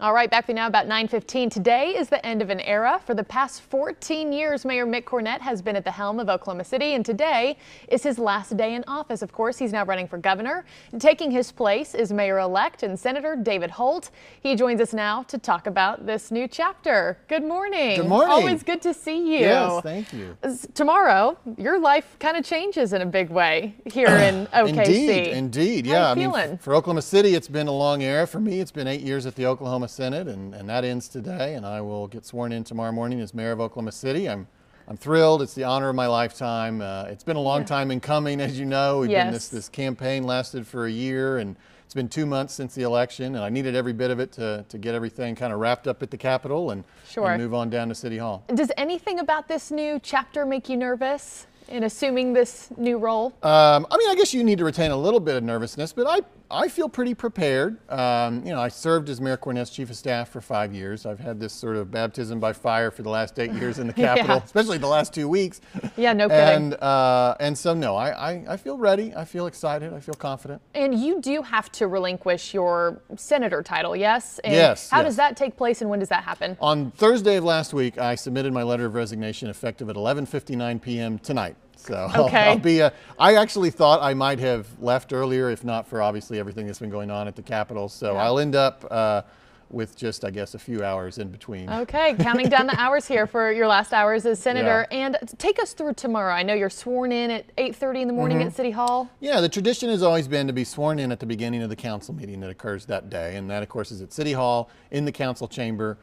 All right, back to now about 9:15. Today is the end of an era. For the past 14 years, Mayor Mick Cornett has been at the helm of Oklahoma City, and today is his last day in office. Of course, he's now running for governor. And taking his place is Mayor-elect and Senator David Holt. He joins us now to talk about this new chapter. Good morning. Good morning. Always good to see you. Yes, thank you. Tomorrow, your life kind of changes in a big way here in OKC. Indeed. How Yeah, are you feeling? for Oklahoma City, it's been a long era. For me, it's been 8 years at the Oklahoma Senate, and that ends today, and I will get sworn in tomorrow morning as mayor of Oklahoma City. I'm thrilled. It's the honor of my lifetime. It's been a long time in coming, as you know. We've been this campaign lasted for a year, and it's been 2 months since the election, and I needed every bit of it to get everything kind of wrapped up at the Capitol and move on down to City Hall. Does anything about this new chapter make you nervous in assuming this new role? I mean, I guess you need to retain a little bit of nervousness, but I feel pretty prepared. I served as Mayor Cornett's chief of staff for 5 years. I've had this sort of baptism by fire for the last 8 years in the Capitol, especially the last 2 weeks. Yeah, no kidding. And so, no, I feel ready. I feel excited. I feel confident. And you do have to relinquish your senator title, yes? And yes. How does that take place, and when does that happen? On Thursday of last week, I submitted my letter of resignation effective at 11:59 p.m. tonight. So I'll be I actually thought I might have left earlier, if not for obviously everything that's been going on at the Capitol. So I'll end up with just, I guess, a few hours in between. Okay, counting down the hours here for your last hours as senator. And take us through tomorrow. I know you're sworn in at 8:30 in the morning at City Hall. Yeah, the tradition has always been to be sworn in at the beginning of the council meeting that occurs that day. And that, of course, is at City Hall in the council chamber.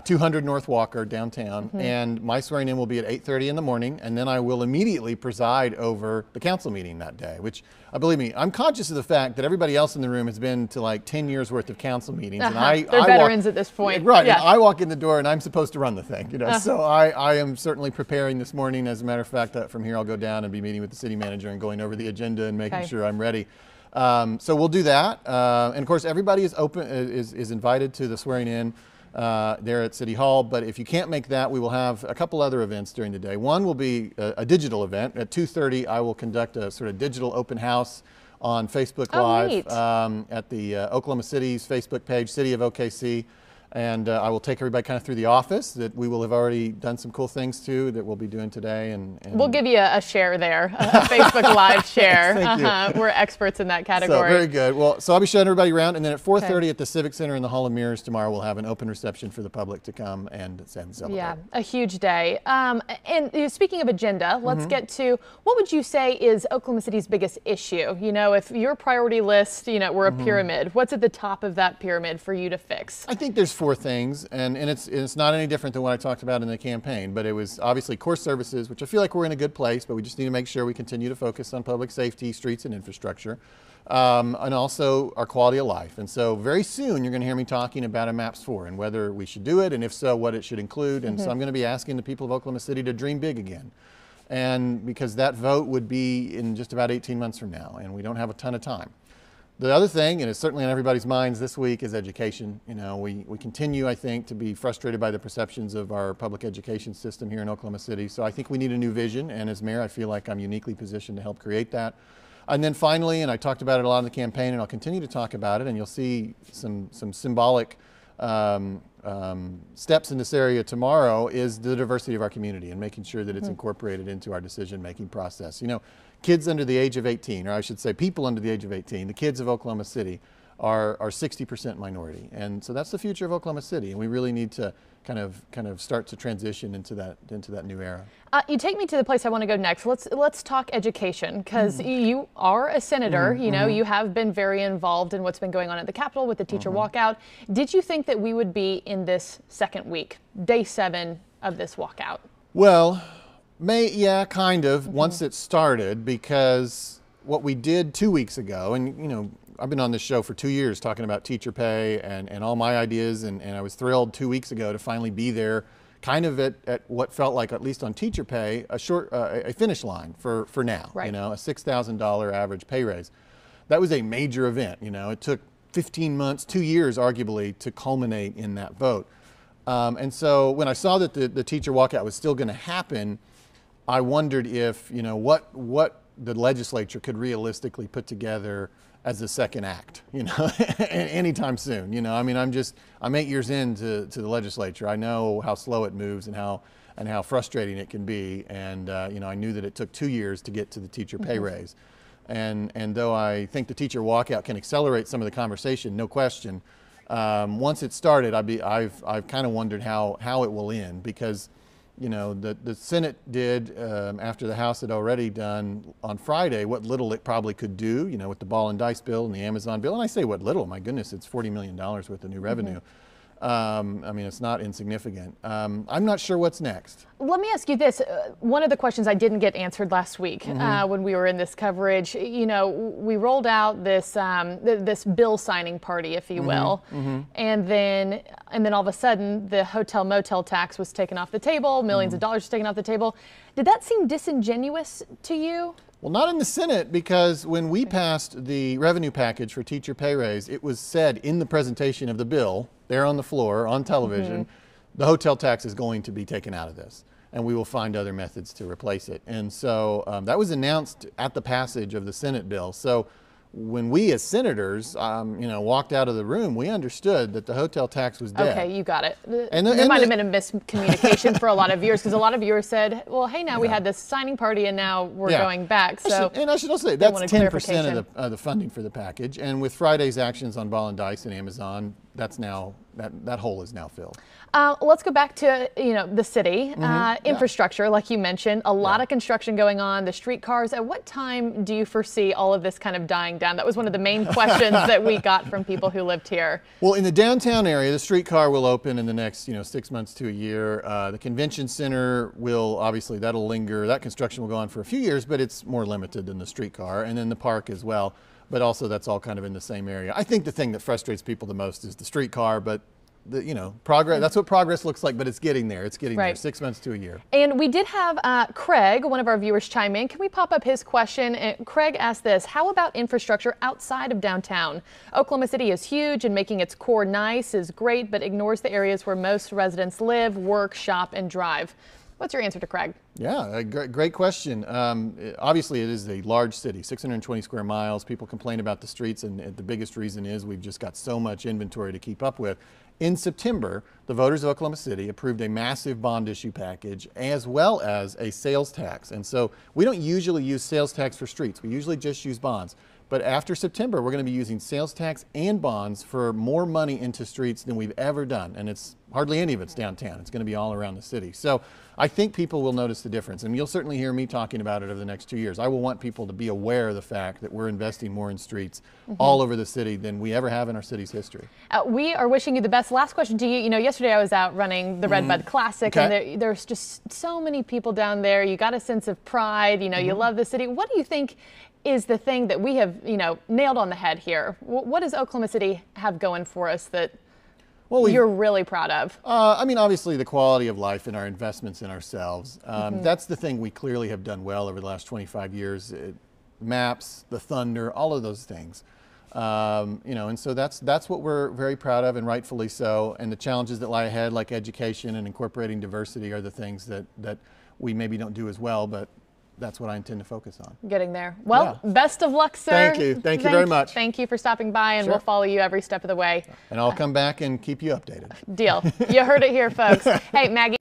200 North Walker downtown, and my swearing in will be at 8:30 in the morning, and then I will immediately preside over the council meeting that day, which, believe me, I'm conscious of the fact that everybody else in the room has been to like 10 years worth of council meetings. And they're veterans at this point. Right, and I walk in the door and I'm supposed to run the thing, so I am certainly preparing this morning. As a matter of fact, from here I'll go down and be meeting with the city manager and going over the agenda and making sure I'm ready. So we'll do that, and of course everybody is is invited to the swearing in there at City Hall, but if you can't make that, we will have a couple other events during the day. One will be a digital event. At 2:30, I will conduct a sort of digital open house on Facebook Live at the Oklahoma City's Facebook page, City of OKC. And I will take everybody kind of through the office that we will have already done some cool things to that we'll be doing today. And we'll give you a share there, a Facebook Live share. Thank you. We're experts in that category. So very good. Well, so I'll be showing everybody around, and then at 4:30 at the Civic Center in the Hall of Mirrors tomorrow, we'll have an open reception for the public to come and celebrate. Yeah, a huge day. And speaking of agenda, let's get to what would you say is Oklahoma City's biggest issue? You know, if your priority list, we're a pyramid, what's at the top of that pyramid for you to fix? I think there's 4 things, and it's not any different than what I talked about in the campaign, but it was obviously core services, which I feel like we're in a good place, but we just need to make sure we continue to focus on public safety, streets, and infrastructure, and also our quality of life. And so very soon you're going to hear me talking about a MAPS 4 and whether we should do it, and if so, what it should include. And so I'm going to be asking the people of Oklahoma City to dream big again. And because that vote would be in just about 18 months from now, and we don't have a ton of time. The other thing, and it's certainly on everybody's minds this week, is education. We continue, I think, to be frustrated by the perceptions of our public education system here in Oklahoma City. So I think we need a new vision, and as mayor, I feel like I'm uniquely positioned to help create that. And then finally, and I talked about it a lot in the campaign, and I'll continue to talk about it, and you'll see some symbolic steps in this area tomorrow, is the diversity of our community and making sure that it's incorporated into our decision-making process. Kids under the age of 18, or I should say people under the age of 18, the kids of Oklahoma City are 60% minority. And so that's the future of Oklahoma City, and we really need to kind of start to transition into that new era. You take me to the place I want to go next. Let's talk education, because you are a senator. You have been very involved in what's been going on at the Capitol with the teacher walkout. Did you think that we would be in this second week, day 7 of this walkout? Well, yeah, kind of, once it started, because what we did 2 weeks ago, and I've been on this show for 2 years talking about teacher pay and all my ideas, and I was thrilled 2 weeks ago to finally be there, kind of at what felt like, at least on teacher pay, a finish line for now, a $6,000 average pay raise. That was a major event. It took 15 months, 2 years arguably, to culminate in that vote. And so when I saw that the teacher walkout was still going to happen, I wondered if, what the legislature could realistically put together as the second act, you know, anytime soon. You know, I mean, I'm 8 years into the legislature. I know how slow it moves and how frustrating it can be. And you know, I knew that it took 2 years to get to the teacher pay raise. And though I think the teacher walkout can accelerate some of the conversation, no question. Once it started, I've kind of wondered how it will end, because you know, the Senate did, after the House had already done on Friday what little it probably could do, you know, with the ball and dice bill and the Amazon bill. And I say what little, my goodness, it's $40 million worth of new revenue. I mean, it's not insignificant. I'm not sure what's next. Let me ask you this. One of the questions I didn't get answered last week when we were in this coverage, you know, we rolled out this this bill signing party, if you will, and then all of a sudden the hotel motel tax was taken off the table, millions of dollars taken off the table. Did that seem disingenuous to you? Well, not in the Senate, because when we passed the revenue package for teacher pay raise, it was said in the presentation of the bill, there on the floor, on television, the hotel tax is going to be taken out of this, and we will find other methods to replace it. And so that was announced at the passage of the Senate bill. So when we as senators, you know, walked out of the room, we understood that the hotel tax was dead. Okay, you got it. There might have been a miscommunication for a lot of viewers, because a lot of viewers said, well, hey, now we had this signing party and now we're going back. So and I should also say that's 10% of the funding for the package. And with Friday's actions on Ball and Dice and Amazon, that's now, that hole is now filled. Let's go back to, you know, the city, infrastructure, like you mentioned, a lot of construction going on, the streetcars. At what time do you foresee all of this kind of dying down? That was one of the main questions that we got from people who lived here. Well, in the downtown area, the streetcar will open in the next, you know, 6 months to a year. The convention center will, obviously, that'll linger. That construction will go on for a few years, but it's more limited than the streetcar, and then the park as well. But also, that's all kind of in the same area. I think the thing that frustrates people the most is the streetcar, but you know, progress, that's what progress looks like, but it's getting there. It's getting there, 6 months to a year. And we did have Craig, one of our viewers, chime in. Can we pop up his question? And Craig asked this: how about infrastructure outside of downtown? Oklahoma City is huge, and making its core nice is great, but ignores the areas where most residents live, work, shop, and drive. What's your answer to Craig? Yeah, great question. Obviously, it is a large city, 620 square miles. People complain about the streets, and the biggest reason is we've just got so much inventory to keep up with. In September, the voters of Oklahoma City approved a massive bond issue package, as well as a sales tax. And so we don't usually use sales tax for streets. We usually just use bonds. But after September, we're going to be using sales tax and bonds for more money into streets than we've ever done. And it's hardly any of it's downtown. It's going to be all around the city. So I think people will notice the difference. And you'll certainly hear me talking about it over the next 2 years. I will want people to be aware of the fact that we're investing more in streets all over the city than we ever have in our city's history. We are wishing you the best. Last question to you. You know, yesterday I was out running the Red Bud Classic, and there's just so many people down there. You got a sense of pride. You know, you love the city. What do you think is the thing that we have, you know, nailed on the head here? What does Oklahoma City have going for us that you're really proud of? I mean, obviously the quality of life and our investments in ourselves. That's the thing we clearly have done well over the last 25 years. Maps, the thunder, all of those things. You know, and so that's what we're very proud of, and rightfully so. And the challenges that lie ahead, like education and incorporating diversity, are the things that we maybe don't do as well, but that's what I intend to focus on. Getting there. Well, best of luck, sir. Thank you. Thank you very much. Thank you for stopping by, and we'll follow you every step of the way. And I'll come back and keep you updated. Deal. You heard it here, folks. Hey, Maggie.